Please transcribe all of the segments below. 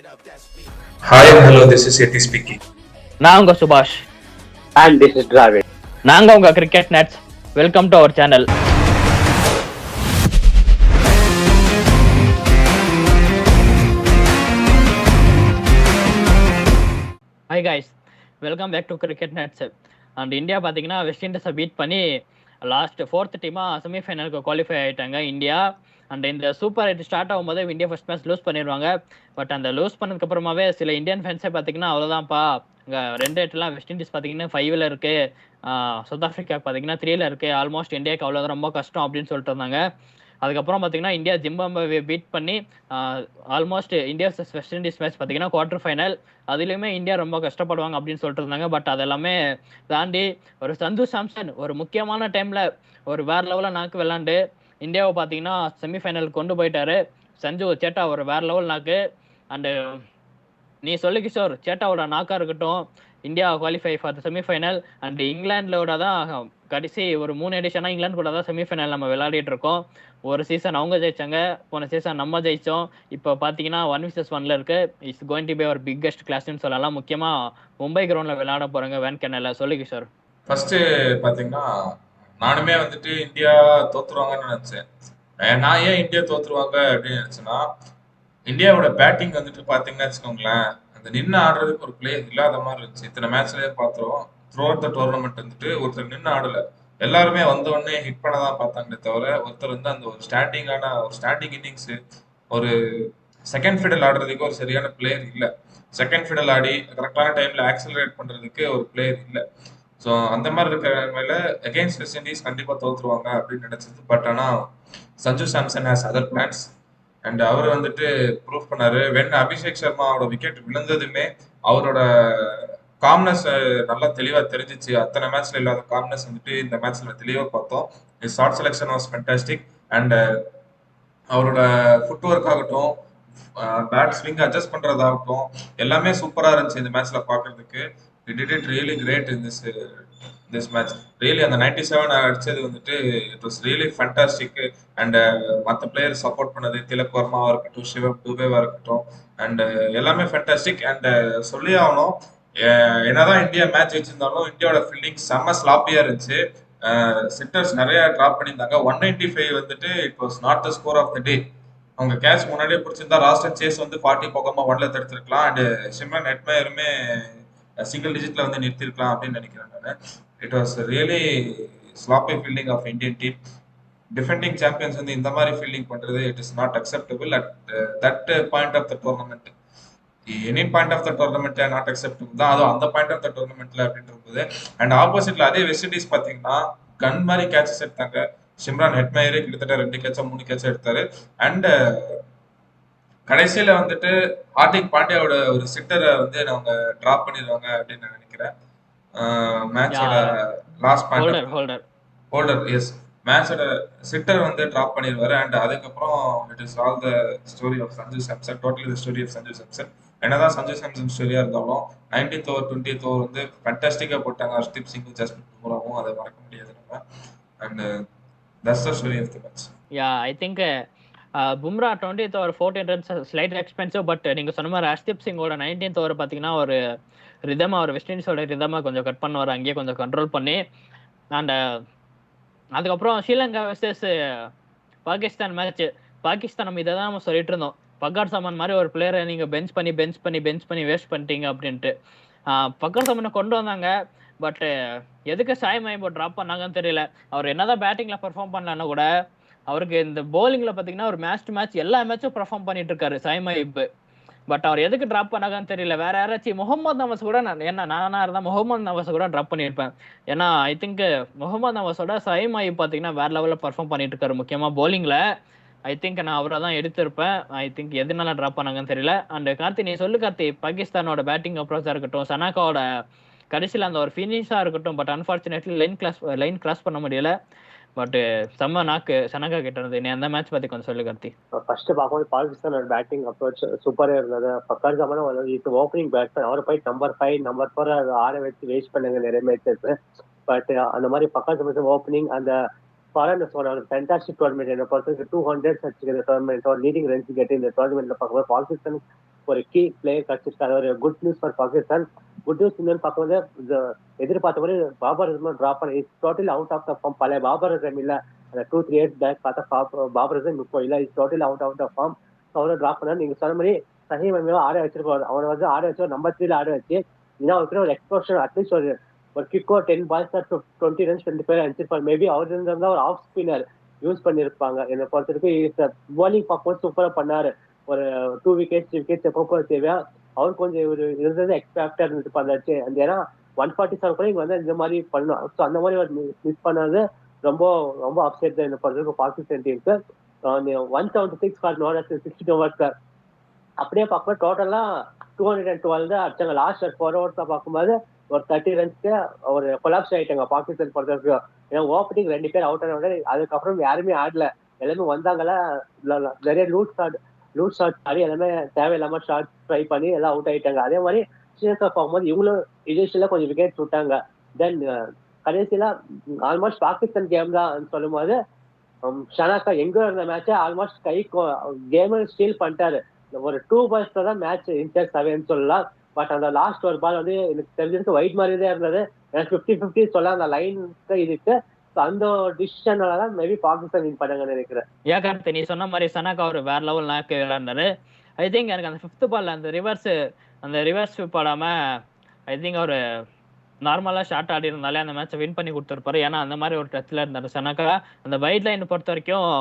Hi and hello, this is Yeti speaking. நான் உங்க சுபாஷ். And this is Dravid. நாங்க உங்க cricket nuts. Welcome to our channel. Hi guys, welcome back to cricket nuts. And India பார்த்தீங்கன்னா west இண்டீஸை beat பண்ணி last 4th டீமாக செமிஃபைனலுக்கு குவாலிஃபை ஆகிட்டாங்க இந்தியா. அண்ட் இந்த சூப்பர் 8 ஸ்டார்ட் ஆகும்போது இந்தியா ஃபர்ஸ்ட் மேட்ச் லூஸ் பண்ணிடுவாங்க. பட் அந்த லூஸ் பண்ணதுக்கு அப்புறமாவே சில இந்தியன் ஃபேன்ஸே பார்த்தீங்கன்னா அவ்வளோதான்ப்பா, இங்கே 2-8 வெஸ்ட் இண்டீஸ் பார்த்தீங்கன்னா 5ல் இருக்கு, சவுத் ஆஃப்ரிக்கா பார்த்தீங்கன்னா 3ல் இருக்கு, ஆல்மோஸ்ட் இந்தியாவுக்கு அவ்வளோதான் ரொம்ப கஷ்டம் அப்படின்னு சொல்லிட்டு இருந்தாங்க. அதுக்கப்புறம் பார்த்தீங்கன்னா இந்தியா ஜிம்பாப்வே பீட் பண்ணி almost India west Indies match பார்த்தீங்கன்னா குவார்டர் ஃபைனல், அதுலேயுமே இந்தியா ரொம்ப கஷ்டப்படுவாங்க அப்படின்னு சொல்லிட்டு இருந்தாங்க. பட் அதெல்லாமே தாண்டி ஒரு சஞ்சு சாம்சன் ஒரு முக்கியமான டைமில் ஒரு வேற லெவலில் நாக்கு விளாண்டு இந்தியாவை பார்த்தீங்கன்னா செமிஃபைனலுக்கு கொண்டு போயிட்டாரு. சஞ்சு சேட்டா ஒரு வேற லெவல் நாக்கு. அண்டு நீ சொல்லு கிஷோர், சேட்டாவோட நாக்கா இருக்கட்டும், India qualify for the semifinal. And இங்கிலாண்டோட தான் கடைசி ஒரு 3 எடிஷனாக இங்கிலாந்து கூட தான் செமிஃபைனல் நம்ம விளையாடிட்டு இருக்கோம். ஒரு சீசன் அவங்க ஜெயிச்சாங்க, போன சீசன் நம்ம ஜெயிச்சோம். இப்போ பார்த்தீங்கன்னா 1-1 இருக்கு. It's going to be our biggest கிளாஸ்ன்னு சொல்லலாம். முக்கியமாக மும்பை கிரவுண்டில் விளையாட போகிறாங்க வேன்கெனல. சொல்லு கிஷோர். ஃபர்ஸ்ட் பார்த்தீங்கன்னா நானுமே வந்துட்டு இந்தியா தோத்துருவாங்கன்னு நினைச்சேன். நான் ஏன் இந்தியா தோத்துருவாங்க அப்படின்னு நினைச்சேன்னா, இந்தியாவோட பேட்டிங் வந்துட்டு பார்த்தீங்கன்னா வச்சுக்கோங்களேன், அந்த நின்று ஆடுறதுக்கு ஒரு பிளேயர் இல்லாத மாதிரி இருந்துச்சு. இத்தனை மேட்ச்லயே பார்த்துருவோம், த்ரூ அவுட் த டோர்னமெண்ட் வந்துட்டு ஒருத்தர் நின்று ஆடல. எல்லாருமே வந்த உடனே ஹிட் பண்ண தான் பார்த்தாங்களே தவிர, ஒருத்தர் வந்து அந்த ஒரு ஸ்டாண்டிங் இன்னிங்ஸ், ஒரு செகண்ட் ஃபிடல் ஆடுறதுக்கு ஒரு சரியான பிளேயர் இல்லை. செகண்ட் ஃபிடல் ஆடி கரெக்டான டைம்ல ஆக்சலரேட் பண்றதுக்கு ஒரு பிளேயர் இல்லை. ஸோ அந்த மாதிரி இருக்கிற மேல அகெயின்ஸ்ட் வெஸ்ட் இண்டீஸ் கண்டிப்பா தோத்துருவாங்க அப்படின்னு நினைச்சது. பட் ஆனா Sanju Samson has other plans and அவர் வந்துட்டு ப்ரூவ் பண்ணாரு. வென் அபிஷேக் சர்மாவோட விக்கெட் விழுந்ததுமே அவரோட காம்னஸ் நல்லா தெளிவா தெரிஞ்சிச்சு. அத்தனை மேட்ச்ல இல்லாத காம்னஸ் வந்துட்டு இந்த மேட்ச்ல தெளிவா பார்த்தோம். Short selection was fantastic and அவரோட ஃபுட் ஒர்க் ஆகட்டும், பேட் ஸ்விங் அட்ஜஸ்ட் பண்றதாகட்டும், எல்லாமே சூப்பரா இருந்துச்சு இந்த மேட்ச்ல பாக்குறதுக்கு. He did it really great in this match. Really அந்த 97 அடிச்சது வந்துட்டு it was really fantastic. And மற்ற பிளேயர் சப்போர்ட் பண்ணது, திலக் வர்மாவா இருக்கட்டும், சிவம் துபேவா இருக்கட்டும், அண்ட் எல்லாமே ஃபேண்டாஸ்டிக். அண்ட் சொல்லி ஆகணும், என்னதான் இந்தியா மேட்ச் வச்சிருந்தாலும் இந்தியாவோட ஃபீல்டிங் செம்ம ஸ்லாப்பியா இருந்துச்சு. சிட்டர்ஸ் நிறைய டிராப் பண்ணியிருந்தாங்க. 195 வந்துட்டு it was not the score of the day. அவங்க கேட்ச் முன்னாடியே பிடிச்சிருந்தா ராஸ்டன் சேஸ் வந்து 40 பக்கமா 1ல தடுத்திருக்கலாம். அண்ட் சிம்ரன் ஹெட்மயருமே சிங்கிள் டிஜிட்ல வந்து நிறுத்திருக்கலாம் அப்படின்னு நினைக்கிறேன் நான். It was really sloppy fielding of Indian team. Defending champions வந்து இந்த மாதிரி ஃபீல்டிங் பண்றது it is not acceptable at that point of the tournament. Any point of the டோர்னமெண்ட்ல நாட் அக்செப்டபிள் தான், அதுவும் அந்த பாயிண்ட் ஆஃப் த டோர்னமெண்ட்ல அப்படின்னு இருக்குது. அண்ட் ஆப்போசிட்ல அதே வெஸ்ட் இண்டீஸ் பாத்தீங்கன்னா கன் மாதிரி கேட்சஸ் எடுத்தாங்க. சிம்ரான் ஹெட்மயரே கிட்டத்தட்ட 2 கேட்சா 3 கேட்சா எடுத்தாரு. அண்ட் கடைசியில வந்துட்டு ஹார்திக் பாண்டியாவோட ஒரு சிட்டரை வந்து அவங்க டிராப் பண்ணிடுவாங்க அப்படின்னு நான் நினைக்கிறேன். மேட்சோட லாஸ்ட் பாயிண்ட் ஹோல்டர், எஸ், மேட்சோட சிட்டர் வந்து டிராப் பண்ணிடுவாரு. அண்ட் அதுக்கப்புறம் it is all the story of Sanju Samson, totally the story of Sanju Samson. என்னதான் சஞ்சு சாம்சன் ஸ்டோரியா இருந்தாலும் 19th ஓவர் 20th ஓவர் வந்து ஃபேண்டாஸ்டிக்கா போட்டாங்க ஹர்ஷ்தீப் சிங்கும் ஜஸ்பிரீத் பும்ராவும். அதை மறக்க முடியாது நம்ம. And that's the story of the match. I think Bumrah 20th over 14 runs slight expensive. But நீங்கள் சொன்ன மாதிரி ஹர்ஷ்தீப் சிங்கோட 19th ஓவர் பார்த்தீங்கன்னா ஒரு ரிதமாக, ஒரு வெஸ்ட் இண்டீஸோட ரிதமாக கொஞ்சம் கட் பண்ணுவார், அங்கேயே கொஞ்சம் கண்ட்ரோல் பண்ணி. அண்ட் அதுக்கப்புறம் ஸ்ரீலங்கா வெர்சஸ் பாகிஸ்தான் மேட்ச். பாகிஸ்தான் நம்ம இதை தான் நம்ம சொல்லிட்டு இருந்தோம், பக்கார் சாமான் மாதிரி ஒரு பிளேயரை நீங்கள் பெஞ்ச் பண்ணி வேஸ்ட் பண்ணிட்டீங்க அப்படின்ட்டு. பக்கார் சாமானை கொண்டு வந்தாங்க. பட் எதுக்கு சாய் மஹிம்போ ட்ராப் பண்ணாங்கன்னு தெரியல. அவர் என்னதான் பேட்டிங்கில் பெர்ஃபார்ம் பண்ணலன்னா கூட அவருக்கு இந்த பவுலிங்ல பாத்தீங்கன்னா ஒரு மேட்ச் எல்லா மேட்சும் பெர்ஃபார்ம் பண்ணிட்டு இருக்காரு சாய் மஹிப். பட் அவர் எதுக்கு டிராப் பண்ணாங்கன்னு தெரியல. வேற யாராச்சும் முகமது நவாஸ் கூட நானா இருந்தா முகமது நவாஸ் கூட டிராப் பண்ணியிருப்பேன். ஏன்னா ஐ திங்க் முகமது நவாஸோட சாய் மஹிப் பாத்தீங்கன்னா வேற லெவல்ல பெர்ஃபார்ம் பண்ணிட்டு இருக்காரு, முக்கியமா பவுலிங்ல. ஐ திங்க் நான் அவரை தான் எடுத்திருப்பேன். ஐ திங்க் எதனால டிராப் பண்ணாங்கன்னு தெரியல. அண்ட் கார்த்தி, நீ சொல்லு கார்த்தி, பாகிஸ்தானோட பேட்டிங் அப்ரோச்சா இருக்கட்டும், சனாக்காவோட கடைசியில் அந்த ஒரு ஃபினிஷா இருக்கட்டும், பட் அன்பார்ச்சுனேட்லி லைன் கிராஸ் பண்ண முடியல. பட் செம்ம நாக்கு சனகா கிட்ட இருந்து. நீ அந்த மேட்ச் பத்தி கொஞ்சம் சொல்லு கார்த்தி. ஃபர்ஸ்ட் பார்க்கும்போது பாகிஸ்தானோட பேட்டிங் அப்ரோச் சூப்பரா இருந்தது. பக்கார் ஜமான் ஓப்பனிங் பேட்ஸ்மேன், அவரை போய் நம்பர் 5 நம்பர் 4 ஆற வச்சு வேஸ்ட் பண்ணுங்க நிறைய மேட்சஸ். பட் அந்த மாதிரி பக்கார் ஜமான் ஓப்பனிங் அந்த ஃபாரனர்ஸோட ஒரு ஃபேண்டாஸ்டிக் டோர்னமெண்ட். என்ன பொறுத்தவரைக்கும் 200 அடிச்சுக்கிற டோர்னமெண்ட், ஒரு லீடிங் ரன்ஸ் கேட்டு இந்த டோர்னமெண்ட்ல பார்க்கும்போது பாகிஸ்தான் ஒரு கீ பிளேயர் கிடைச்சிருக்காரு. ஒரு good news for Pakistan. Good news இன்னொன்னு பார்க்கும்போது எதிர்பார்த்த மாதிரி பாபர் அசம் டிராப் பண்ணி totally out of the form. பழைய பாபர் அசம் இல்ல, அந்த 2-3 இயர்ஸ் பேக் பார்த்தா பாபர் அசம் இப்போ இல்ல, is totally out of the form. அவரை டிராப் பண்ணா நீங்க சொன்ன மாதிரி சஹீம் அமீரா ஆட வச்சிருப்பாரு. அவனை வந்து ஆட வச்சு நம்பர் 3 ஆட வச்சு இன்னும் ஒரு எக்ஸ்போஷன் அட்லீஸ்ட் ஒரு கிக்கோ 10 பால்ஸ் 20 ரன்ஸ் 25 அடிச்சிருப்பாரு. மேபி அவர் இருந்தா ஒரு ஆஃப் ஸ்பின்னர் யூஸ் பண்ணிருப்பாங்க. என்னை பொறுத்தவரைக்கும் போலிங் பார்க்கும்போது சூப்பரா பண்ணாரு. ஒரு 2 விக்கெட்ஸ் 3 விக்கெட்ஸ் எப்போ தேவையா அவர் கொஞ்சம் ஒரு இருந்தது எக்ஸ்பெக்டா இருந்துட்டு பண்ணாச்சு. அந்த ஏன்னா 147 கூட இங்க வந்து இந்த மாதிரி பண்ணணும். ஸோ அந்த மாதிரி ஒரு மிஸ் பண்ணது ரொம்ப ரொம்ப அப்செட் தான் என்னை பொறுத்தவரைக்கும் பாகிஸ்தான் டீமுக்கு. 176 ஃபார் நோ ரன்ஸ் 60 ஓவர்ஸ். அப்படியே பார்க்கும்போது டோட்டலா 212 தான் அடிச்சாங்க. லாஸ்ட் 4 ஓவர்ஸ் பார்க்கும்போது ஒரு 30 ரன்ஸ்க்கு ஒரு கொலாப்ஸ் ஆயிட்டாங்க பாகிஸ்தான் பொறுத்தவரைக்கும். ஏன்னா ஓப்பனிங் 2 பேர் அவுட் ஆனவங்க, அதுக்கப்புறம் யாருமே ஆடல. எல்லாமே வந்தாங்களா நிறைய லூட் ஷாட் ஆடி எல்லாமே தேவையில்லாம ஷாட் ட்ரை பண்ணி எல்லாம் அவுட் ஆயிட்டாங்க. அதே மாதிரி ஸ்ரீலங்கா பார்க்கும்போது இவங்களும் இனிஷியலா கொஞ்சம் விக்கெட் விட்டாங்க. தென் கடைசியில ஆல்மோஸ்ட் பாகிஸ்தான் கேம் தான் சொல்லும் போது ஷனாக்கா எங்க இருந்த மேட்ச ஆல்மோஸ்ட் கேம் ஸ்டீல் பண்ணிட்டாரு. ஒரு 2 பால்ஸ் தான் மேட்ச் இன்டெக்ஸ் அவேன்னு சொல்லலாம். பட் அந்த லாஸ்ட் ஒரு பால் வந்து எனக்கு தெரிஞ்சிருக்கு ஒயிட் மாதிரி தான் இருந்தது. எனக்கு 50-50 சொல்ல அந்த லைன் இதுக்கு அந்த டிசிஷனாலதான் மேபி பாகிஸ்தான் வின் பண்ணாங்கன்னு நினைக்கிறேன். ஏகார்த்தி நீ சொன்ன மாதிரி சனாக்கா ஒரு வேற லெவல் நாக்கு விளையாண்டாரு. ஐ திங்க் எனக்கு அந்த 5th பால் அந்த ரிவர்ஸ் ஸ்வீப் ஆடாம ஐ திங்க் ஒரு நார்மலா ஷார்ட் ஆடி இருந்தாலே அந்த மேட்சை வின் பண்ணி கொடுத்துருப்பாரு. ஏன்னா அந்த மாதிரி ஒரு டச்ல இருந்தாரு சனாக்கா. அந்த வைட் லைன் பொறுத்த வரைக்கும்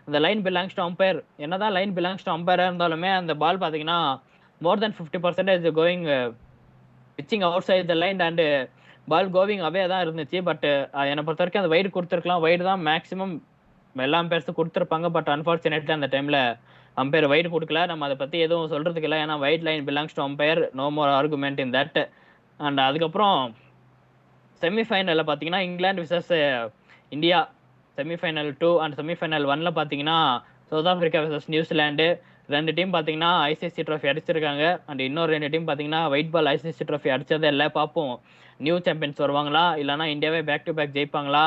அந்த லைன் பிலாங்ஸ் டு அம்பையர். என்னதான் லைன் பிலாங்ஸ் டு அம்பையரா இருந்தாலுமே அந்த பால் பாத்தீங்கன்னா more than 50% going pitching outside the line and ball going away தான் இருந்துச்சு. பட் என்னை பொறுத்த வரைக்கும் அந்த வைடு கொடுத்துருக்கலாம். வைடு தான் மேக்ஸிமம் எல்லா அம்பையர்ஸும் கொடுத்துருப்பாங்க. பட் அன்பார்ச்சுனேட்லி அந்த டைம்ல அம்பையர் வைடு கொடுக்கல. நம்ம அதை பத்தி எதுவும் சொல்றதுக்கு இல்லை. ஏன்னா wide line belongs to umpire, no more argument in that. And அதுக்கப்புறம் செமிஃபைனல்ல பாத்தீங்கன்னா England versus India semifinal 2 and semifinal 1ல பாத்தீங்கன்னா சவுத் ஆப்பிரிக்கா விசஸ் நியூசிலாந்து. 2 டீம் பாத்தீங்கன்னா ஐசிசி ட்ராஃபி அடிச்சிருக்காங்க. அண்ட் இன்னொரு 2 டீம் பாத்தீங்கன்னா ஒயிட் பால் ஐசிசி ட்ராஃபி அடிச்சதே இல்லை. பார்ப்போம் நியூ சாம்பியன்ஸ் வருவாங்களா, இல்லைன்னா இந்தியாவே பேக் டு பேக் ஜெயிப்பாங்களா,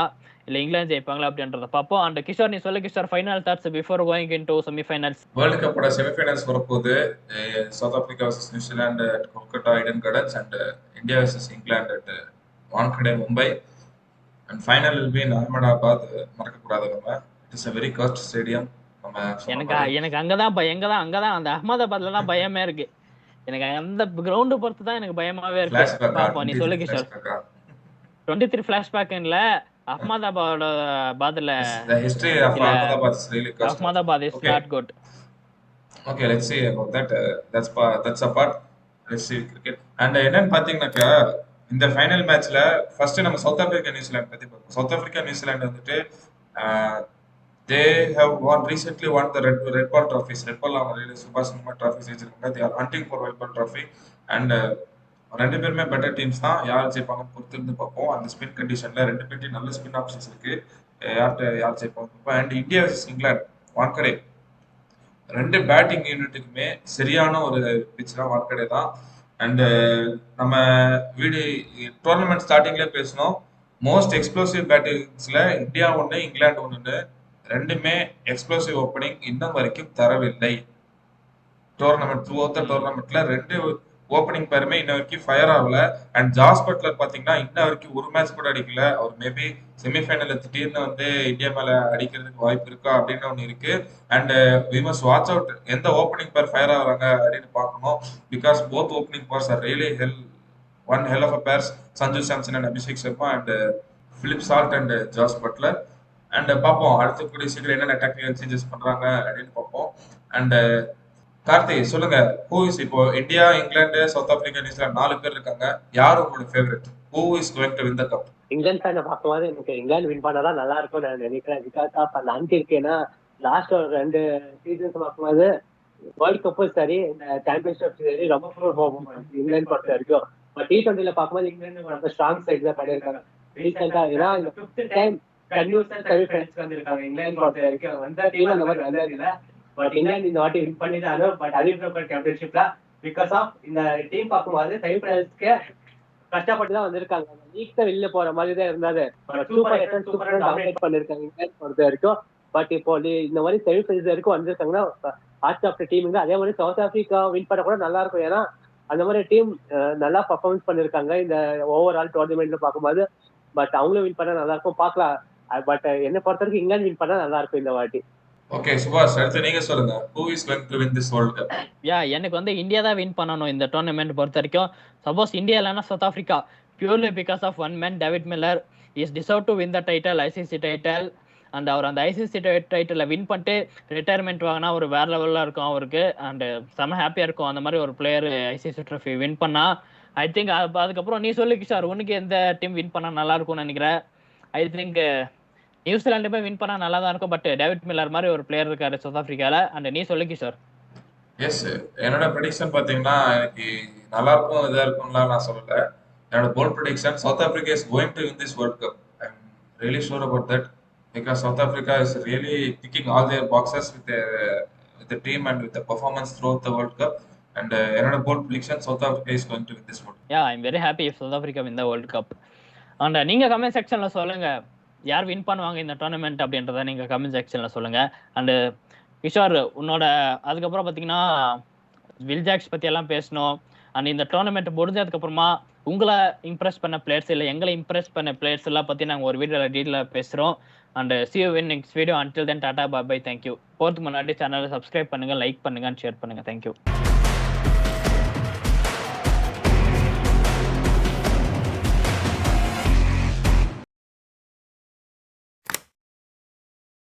இல்ல இங்கிலாந்து ஜெயிப்பாங்களா அப்படின்றத பார்ப்போம். அண்ட் கிஷோர் நீ சொல்லு Kishore, final thoughts before going into semi-finals. World கப்போட semi-finals வரப்போகுது. South Africa versus New Zealand at Kolkata Eden gardens and India versus England at Wankhede Mumbai. And final will be in Ahmedabad. மறக்கக்கூடாது நம்ம. It is a very cursed stadium. எனக்கு அங்கதான் அந்த அகமதாபாத்ல தான் பயமே இருக்கு. எனக்கு அந்த கிரவுண்ட் பொறுத்து தான் எனக்கு பயமாவே இருக்கு. பாப்போம் நீ சொல்லு கிஷோர். 23 ஃபிளாஷ்பேக் இல்ல அகமதாபாத்ல the history of Ahmedabad is really cursed. Ahmedabad is not good. Okay, let's see about that. That's a part. Let's see cricket. And என்னன்னு பாத்தீங்கன்னாக்கா இந்த ஃபைனல் மேட்ச்ல ஃபர்ஸ்ட் நம்ம சவுத் ஆப்பிரிக்கா நியூசிலாந்து பத்தி பார்ப்போம். சவுத் ஆப்பிரிக்கா நியூசிலாந்து வந்துட்டு they have recently won the red ball trophies. Red ball அவங்க சுபாஷ் சந்திர trophies ஜெயிச்சிருக்காங்க. They are hunting for white ball trophy and ரெண்டு பேருமே பெட்டர் டீம்ஸ் தான். யார் ஜெயிப்பாங்க பொறுத்து இருந்து பார்ப்போம். அந்த ஸ்பின் கண்டிஷன்ல ரெண்டு பேர்ட்டையும் நல்ல ஸ்பின் ஆப்ஷன்ஸ் இருக்கு. யார் ஜெயிப்பாங்க. And India versus England Wankhede. ரெண்டு பேட்டிங் யூனிட்டுக்குமே சரியான ஒரு பிச் தான் வான்கடே தான். அண்ட் நம்ம டோர்னமெண்ட் ஸ்டார்டிங்லேயே பேசணும். மோஸ்ட் எக்ஸ்ப்ளோசிவ் பேட்டிங்ஸ்ல இந்தியா ஒன்று இங்கிலாந்து ஒன்று. ரெண்டுமே எக்ஸ்ப்ளோசிவ் ஓப்பனிங் இன்னும் வரைக்கும் தரவில்லை. டோர்னமெண்ட் த்ரூ அவுட் த டோர்னமெண்ட்ல ரெண்டு ஓப்பனிங் பேருமே இன்ன வரைக்கும் ஃபயர் ஆகல. அண்ட் ஜாஸ் பட்லர் பாத்தீங்கன்னா இன்ன வரைக்கும் ஒரு மேட்ச் கூட அடிக்கல. அவர் மேபி செமிஃபைனல்ல திடீர்னு வந்து இந்தியா மேல அடிக்கிறதுக்கு வாய்ப்பு இருக்கா அப்படின்னு ஒன்று இருக்கு. And we must watch out எந்த ஓப்பனிங் பேர் ஃபயர் ஆகுறாங்க அப்படின்னு பார்க்கணும். Because both opening pairs are really one hell of a pairs. Sanju Samson and Abhishek Sharma and Philip Salt and Jos Buttler. And பார்ப்போம் அடுத்த கூடிய சீக்கிரம் என்னென்ன டெக்னிக்கல் சேஞ்சஸ் பண்றாங்க அப்படின்னு பார்ப்போம். அண்ட் கார்த்தி சொல்லுங்க, ஹூ இஸ் இப்போ India England south Africa New Zealand 4 பேர் இருக்காங்க. யார் உங்களோட favourite? Who is going to win the cup? England ஃபேனை பார்க்கும்போது எனக்கு இங்கிலாந்து வின் பண்ணாதான் நல்லா இருக்கும் நான் நினைக்கிறேன். பிகாஸ் ஆஃப் அந்த அன்ட் இருக்கேன்னா லாஸ்ட் ஒரு 2 சீசன்ஸ் பார்க்கும்போது வேர்ல்ட் கப்பும் சரி இந்த சாம்பியன்ஷிப் சரி ரொம்ப இங்கிலாந்து பொறுத்த வரைக்கும். பட் T20ல பார்க்கும்போது இங்கிலாந்து ரொம்ப ஸ்ட்ராங் சைடு தான் பண்ணியிருக்காங்க ரீசெண்டா. ஏன்னா இந்த 5th டைம் கன்யூஸா செமிஃபைனல்ஸ் வந்திருக்காங்க இங்கிலாந்து பொறுத்த வரைக்கும். வந்த டீம் அந்த மாதிரி வந்தது இல்லை. பட் இங்கிலாந்து இந்த வாட்டி வின் பண்ணிதான். பட் அதிபர் சாம்பியன்ஷிப்ல பிகாஸ் ஆஃப் இந்த டீம் பார்க்கும்போது செமிஃபைனல்ஸ்க்கு கஷ்டப்பட்டு தான் வந்திருக்காங்க. லீக் தான் வெளியில போற மாதிரி தான் இருந்தது. சூப்பரா டாமினேட் பண்ணிருக்காங்க இங்கிலாந்து பொறுத்த வரைக்கும். பட் இப்போ இந்த மாதிரி செமிஃபைனல்ஸ் வரைக்கும் வந்திருக்காங்கன்னா ஆர்ட் ஆஃப் டீமுங்க. அதே மாதிரி சவுத் ஆப்பிரிக்கா வின் பண்ண கூட நல்லா இருக்கும். ஏன்னா அந்த மாதிரி டீம் நல்லா பர்ஃபார்மன்ஸ் பண்ணிருக்காங்க இந்த ஓவரால் டோர்னமெண்ட்ல பார்க்கும்போது. பட் அவங்களும் வின் பண்ணா நல்லா இருக்கும், பார்க்கலாம். பட் என்ன பொறுத்த வரைக்கும் இங்கிலாந்து வின் பண்ணா நல்லா இருக்கும் இந்த வாட்டி. ஓகே சுபாஷ், அடுத்து நீங்க சொல்லுங்க. Who is going to win this World Cup? எனக்கு வந்து இந்தியா தான் வின் பண்ணணும் இந்த டோர்னமெண்ட் பொறுத்த வரைக்கும். சப்போஸ் இந்தியா இல்லைன்னா South Africa, purely because of one man David Miller is deserve to win the title, ICC title. And அவர் அந்த ஐசிசி டைட்டில் வின் பண்ணிட்டு ரிட்டையர்மெண்ட் வாங்கினா ஒரு வேற லெவலில் இருக்கும் அவருக்கு. அண்ட் செம்ம ஹாப்பியாக இருக்கும் அந்த மாதிரி ஒரு பிளேயர் ஐசிசி ட்ரோஃபி வின் பண்ணா. ஐ திங்க் அதுக்கப்புறம் நீ சொல்லு கிஷோர், உனக்கு எந்த டீம் வின் பண்ணா நல்லா இருக்கும்னு நினைக்கிறேன்? ஐ திங்க் நியூசிலாண்டுமே வின் பண்ணா நல்லா தான் இருக்கும். பட் டேவிட் மில்லர் மாதிரி ஒரு பிளேயர் இருக்காரு சவுத் ஆப்பிரிக்கால. அண்ட் நீ சொல்லு கிஷோர். எஸ், என்னோட ப்ரெடிக்ஷன் பார்த்தீங்கன்னா எனக்கு நல்லா இருக்கும் இதாக இருக்கும்லாம் நான் சொல்லல. என்னோட bold prediction South Africa is going to win this World Cup. I am really sure about that because South Africa is really ticking all their boxes with team and with performance through the World Cup. And என்னோட bold prediction South Africa is going to win this world. I am very happy if South Africa win the World Cup. And நீங்க comment செக்ஷன்ல சொல்லுங்க யார் win பண்ணுவாங்க இந்த tournament அப்படின்றத நீங்க comment செக்ஷன்ல சொல்லுங்க. அண்ட் கிஷோர் உன்னோட அதுக்கப்புறம் பார்த்தீங்கன்னா வில்ஜாக்ஸ் பத்தி எல்லாம் பேசணும். அண்ட் இந்த டோர்னமெண்ட் முடிஞ்சதுக்கு அப்புறமா உங்களை இம்ப்ரெஸ் பண்ண பிளேயர்ஸ் இல்லை எங்களை இம்ப்ரெஸ் பண்ண பிளேயர்ஸ் எல்லாம் பத்தி நாங்கள் ஒரு வீடியோல டீட்டெயிலாக பேசுறோம். And see you in next video. Until then, tata, bye bye, thank you. போறதுக்கு முன்னாடி சேனலை சப்ஸ்கிரைப் பண்ணுங்க, லைக் பண்ணுங்க, ஷேர் பண்ணுங்க. தேங்க்யூ.